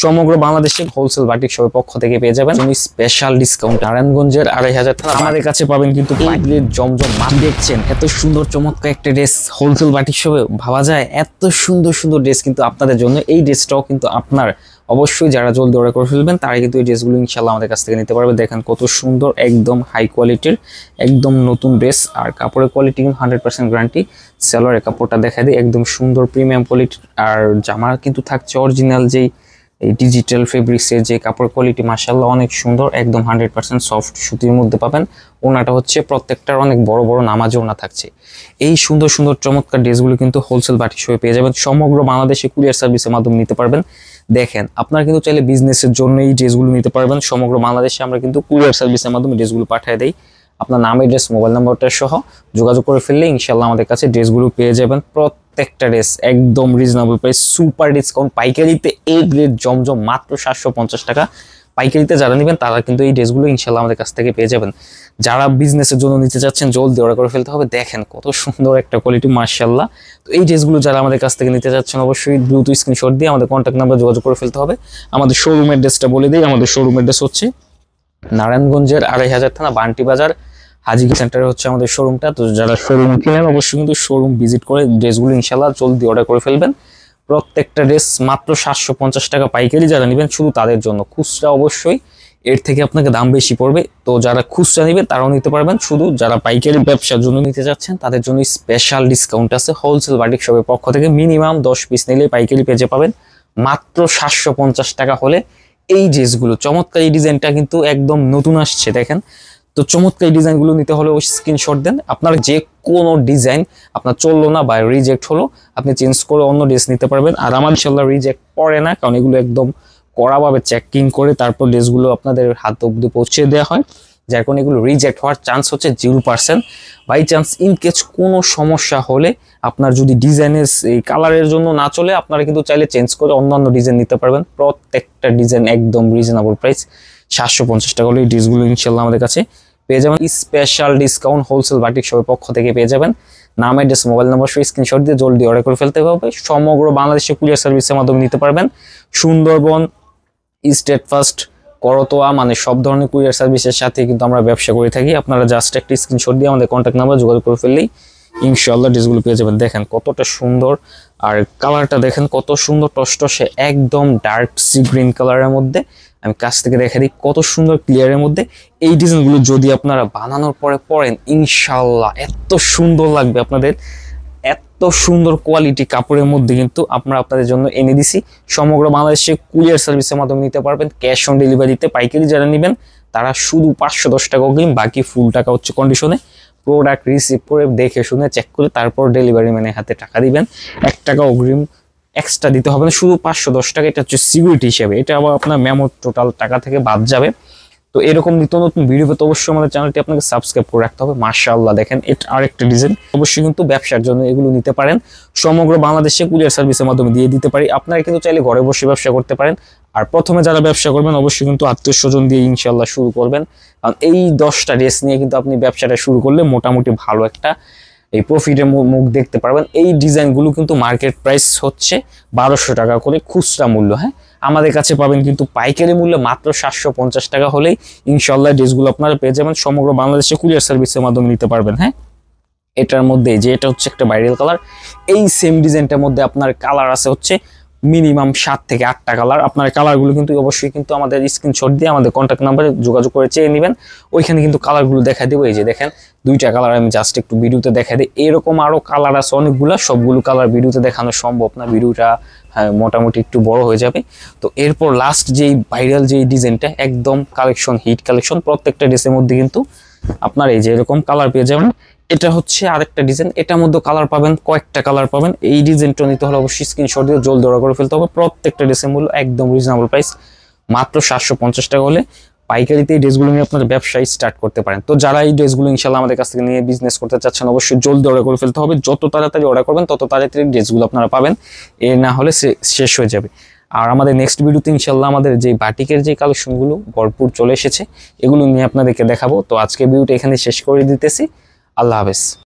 সমগ্র বাংলাদেশে wholesale batik শপের পক্ষ থেকে পেয়ে যাবেন স্পেশাল ডিসকাউন্ট। নারায়ণগঞ্জের 2500 টাকা আমাদের কাছে পাবেন কিন্তু পাইকারি জমজম মাল। দেখছেন এত সুন্দর চমৎকার একটা ড্রেস হোলসেল বাটিক শপে ভাবা যায়, এত সুন্দর সুন্দর ড্রেস কিন্তু আপনাদের জন্য। এই ড্রেসটাও কিন্তু আপনার অবশ্যই যারা জলদি অর্ডার করে ফেলবেন তারা কিন্তু এই ড্রেসগুলো ইনশাল্লাহ আমাদের কাছ থেকে নিতে পারবে। দেখেন কত সুন্দর, একদম হাই কোয়ালিটির, একদম নতুন ড্রেস। আর কাপড়ের কোয়ালিটি কিন্তু 100% গ্যারান্টি। সেলোয়ারের কাপড়টা দেখা দিই একদম সুন্দর প্রিমিয়াম কোয়ালিটির। আর জামা কিন্তু থাকছে অরিজিনাল যেই এই ডিজিটাল ফেব্রিক্সের যে কাপড় কোয়ালিটি, মাশাআল্লাহ অনেক সুন্দর, একদম 100% সফট সুতির মধ্যে পাবেন। ওনাটা হচ্ছে প্রত্যেকটার অনেক বড় বড় নামাজ ওনা থাকছে। এই সুন্দর সুন্দর চমৎকার ড্রেসগুলো কিন্তু হোলসেল বাটিক শপে পেয়ে যাবেন। সমগ্র বাংলাদেশে কুরিয়ার সার্ভিসের মাধ্যমে নিতে পারবেন। দেখেন আপনারা কিন্তু চাইলে বিজনেসের জন্য এই ড্রেসগুলো নিতে পারবেন। সমগ্র বাংলাদেশে আমরা কিন্তু কুরিয়ার সার্ভিসের মাধ্যমে ড্রেসগুলো পাঠিয়ে দেই। আপনার নাম, অ্যাড্রেস, মোবাইল নাম্বারটা সহ যোগাযোগ করে ফেললে ইনশাল্লাহ আমাদের কাছে ড্রেসগুলো পেয়ে যাবেন। প্রত্যেকটা ড্রেস একদম রিজনেবল প্রাইস, সুপার ডিসকাউন্ট। পাইকারিতে এই গ্রেড জমজম মাত্র 750 টাকা। পাইকারিতে যারা নেবেন তারা কিন্তু এই ড্রেসগুলো ইনশাল্লাহ আমাদের কাছ থেকে পেয়ে যাবেন। যারা বিজনেসের জন্য নিতে চাচ্ছেন জলদি অর্ডার করে ফেলতে হবে। দেখেন কত সুন্দর একটা কোয়ালিটি, মাশাআল্লাহ। তো এই ড্রেসগুলো যারা আমাদের কাছ থেকে নিতে চাচ্ছেন অবশ্যই দ্রুত স্ক্রিনশট দিয়ে আমাদের কন্ট্যাক্ট নাম্বার যোগাযোগ করে ফেলতে হবে। আমাদের শোরুম অ্যাড্রেসটা বলে দিই। আমাদের শোরুম অ্যাড্রেস হচ্ছে নারায়ণগঞ্জের 2500 থানা বান্টি বাজার হাজিগি সেন্টারে হচ্ছে আমাদের শোরুমটা। তো যারা শোরুম কিনেন অবশ্যই কিন্তু শোরুম ভিজিট করে ড্রেসগুলো ইনশাল্লাহ জলদি অর্ডার করে ফেলবেন। প্রত্যেকটা ড্রেস মাত্র 750 টাকা। পাইকারি যারা নেবেন শুধু তাদের জন্য, খুচরা অবশ্যই এর থেকে আপনাকে দাম বেশি পড়বে। তো যারা খুচরা নেবেন তারাও নিতে পারবেন। শুধু যারা পাইকারি ব্যবসার জন্য নিতে যাচ্ছেন তাদের জন্য স্পেশাল ডিসকাউন্ট আছে হোলসেল বাটিক শপের পক্ষ থেকে। মিনিমাম 10 পিস নিলে পাইকারি পেজে পাবেন মাত্র 750 টাকা হলে। এই ড্রেসগুলো চমৎকার, এই ডিজাইনটা কিন্তু একদম নতুন আসছে দেখেন। তো চমৎকার এই ডিজাইনগুলো নিতে হলে ওই স্ক্রিনশট দেন। আপনার যে কোনো ডিজাইন আপনার চললো না বা রিজেক্ট হলো, আপনি চেঞ্জ করে অন্য ড্রেস নিতে পারবেন। আর আমার ইনশাল্লাহ রিজেক্ট পড়ে না, কারণ এগুলো একদম কড়াভাবে চেকিং করে তারপর ড্রেসগুলো আপনাদের হাত অব্দি পৌঁছে দেওয়া হয়, যার কারণে এগুলো রিজেক্ট হওয়ার চান্স হচ্ছে 0%। বাই চান্স ইন কেস কোনো সমস্যা হলে আপনার যদি ডিজাইনের এই কালারের জন্য না চলে, আপনারা কিন্তু চাইলে চেঞ্জ করে অন্যান্য ডিজাইন নিতে পারবেন। প্রত্যেকটা ডিজাইন একদম রিজনেবল প্রাইস, 750 টাকা হলে এই ড্রেসগুলো ইনশাল্লাহ আমাদের কাছে পেয়ে যাবেন। স্পেশাল ডিসকাউন্ট হোলসেল বাটিক শপের পক্ষ থেকে পেয়ে যাবেন। নাম, অ্যাড্রেস, মোবাইল নাম্বার সহ স্ক্রিনশট দিয়ে জলদি অর্ডার করে ফেলতে হবে। সমগ্র বাংলাদেশে কুরিয়ার সার্ভিসের মাধ্যমে নিতে পারবেন। সুন্দরবন, স্টেট ফার্স্ট, করতোয়া, মানে সব ধরনের কুরিয়ার সার্ভিসের সাথে কিন্তু আমরা ব্যবসা করে থাকি। আপনারা জাস্ট একটা স্ক্রিনশট দিয়ে আমাদের কন্ট্যাক্ট নাম্বার যোগাযোগ করে ফেললেই ইনশাআল্লাহ ড্রেসগুলো পেয়ে যাবেন। দেখেন কতটা সুন্দর, আর কালারটা দেখেন কত সুন্দর, টসটসে একদম ডার্ক সি গ্রিন কালারের মধ্যে। আমি কাছ থেকে দেখা দিই কত সুন্দর ক্লিয়ারের মধ্যে। এই ডিজাইনগুলো যদি আপনারা বানানোর পরে পরেন ইনশাআল্লাহ এত সুন্দর লাগবে আপনাদের। এত সুন্দর কোয়ালিটি কাপড়ের মধ্যে কিন্তু আমরা আপনাদের জন্য এনে দিছি। সমগ্র বাংলাদেশে কুরিয়ার সার্ভিসের মাধ্যমে নিতে পারবেন। ক্যাশ অন ডেলিভারিতে পাইকারি যারা নেবেন তারা শুধু 510 টাকা অগ্রিম, বাকি ফুল টাকা হচ্ছে কন্ডিশনে। প্রোডাক্ট রিসিভ করে দেখে শুনে চেক করে তারপর ডেলিভারি ম্যানের হাতে টাকা দিবেন। 1 টাকা অগ্রিম এক্সট্রা দিতে হবে না, শুধু 510 টাকা। এটা হচ্ছে সিকিউরিটি হিসেবে, এটা আবার আপনার মেমো টোটাল টাকা থেকে বাদ যাবে। তো এরকম নিত্য নতুন ভিডিও পেতে অবশ্যই আমাদের চ্যানেলটি আপনাকে সাবস্ক্রাইব করে রাখতে হবে। মাশাআল্লাহ দেখেন এটা আরেকটা ডিজাইন। অবশ্যই কিন্তু ব্যবসার জন্য এগুলো নিতে পারেন। সমগ্র বাংলাদেশে কুরিয়ার সার্ভিসের মাধ্যমে দিয়ে দিতে পারি। আপনারা কিন্তু চাইলে ঘরে বসে ব্যবসা করতে পারেন। আর প্রথমে যারা ব্যবসা করবেন অবশ্যই কিন্তু আত্মীয় স্বজন দিয়ে ইনশাআল্লাহ শুরু করবেন। কারণ এই 10টা ড্রেস নিয়ে কিন্তু আপনি ব্যবসাটা শুরু করলে মোটামুটি ভালো একটা এই প্রফিটের মুখ দেখতে পারবেন। এই ডিজাইনগুলো কিন্তু মার্কেট প্রাইস হচ্ছে 1200 টাকা করে খুচরা মূল্য। হ্যাঁ, আমাদের কাছে পাবেন কিন্তু পাইকারি মূল্য মাত্র 750 টাকা হলেই ইনশাআল্লাহ ড্রেসগুলো আপনারা পেয়ে যাবেন। সমগ্র বাংলাদেশে কুরিয়ার সার্ভিসের মাধ্যমে নিতে পারবেন। হ্যাঁ, এটার মধ্যে যে এটা হচ্ছে একটা ভাইরাল কালার, এই সেম ডিজাইনটার মধ্যে আপনার কালার আছে হচ্ছে মিনিমাম 7 থেকে 8টা কালার। আপনার কালারগুলো কিন্তু অবশ্যই কিন্তু আমাদের স্ক্রিনশট দিয়ে আমাদের কন্ট্যাক্ট নাম্বারে যোগাযোগ করে চেয়ে নেবেন। ওইখানে কিন্তু কালারগুলো দেখা দেবো। এই যে দেখেন 2টা কালার আমি জাস্ট একটু ভিডিওতে দেখা দিই। এরকম আরো কালার আছে অনেকগুলো, সবগুলো কালার ভিডিওতে দেখানো সম্ভব না, ভিডিওটা মোটামুটি একটু বড় হয়ে যাবে। তো এরপর লাস্ট যেই ভাইরাল যেই ডিজাইনটা একদম কালেকশন, হিট কালেকশন, প্রত্যেকটা ড্রেসের মধ্যে কিন্তু আপনার এই যে এরকম কালার পেয়ে যাবেন। এটা হচ্ছে আরেকটা ডিজাইন, এটার মধ্যে কালার পাবেন, কয়েকটা কালার পাবেন। এই ডিজাইনটা নিতে হলে অবশ্যই স্ক্রিনশট দিয়ে জলদি অর্ডার করে ফেলতে হবে। প্রত্যেকটা ড্রেসের মূল্য একদম রিজনেবল প্রাইস, মাত্র 750 টাকা হলে পাইকারিতে এই ড্রেসগুলো নিয়ে আপনার ব্যবসায় স্টার্ট করতে পারেন। তো যারা এই ড্রেসগুলো ইনশাআল্লাহ আমাদের কাছ থেকে নিয়ে বিজনেস করতে চাচ্ছেন অবশ্যই জলদি অর্ডার করে ফেলতে হবে। যত তাড়াতাড়ি অর্ডার করবেন তত তাড়াতাড়ি ড্রেসগুলো আপনারা পাবেন, এ না হলে শেষ হয়ে যাবে। আর আমাদের নেক্সট ভিডিওতে ইনশাআল্লাহ আমাদের যে বাটিকের যে কালেকশনগুলো ভরপুর চলে এসেছে এগুলো নিয়ে আপনাদেরকে দেখাবো। তো আজকে ভিডিওটা এখানে শেষ করে দিতেছি। আল্লাহ হাফেজ।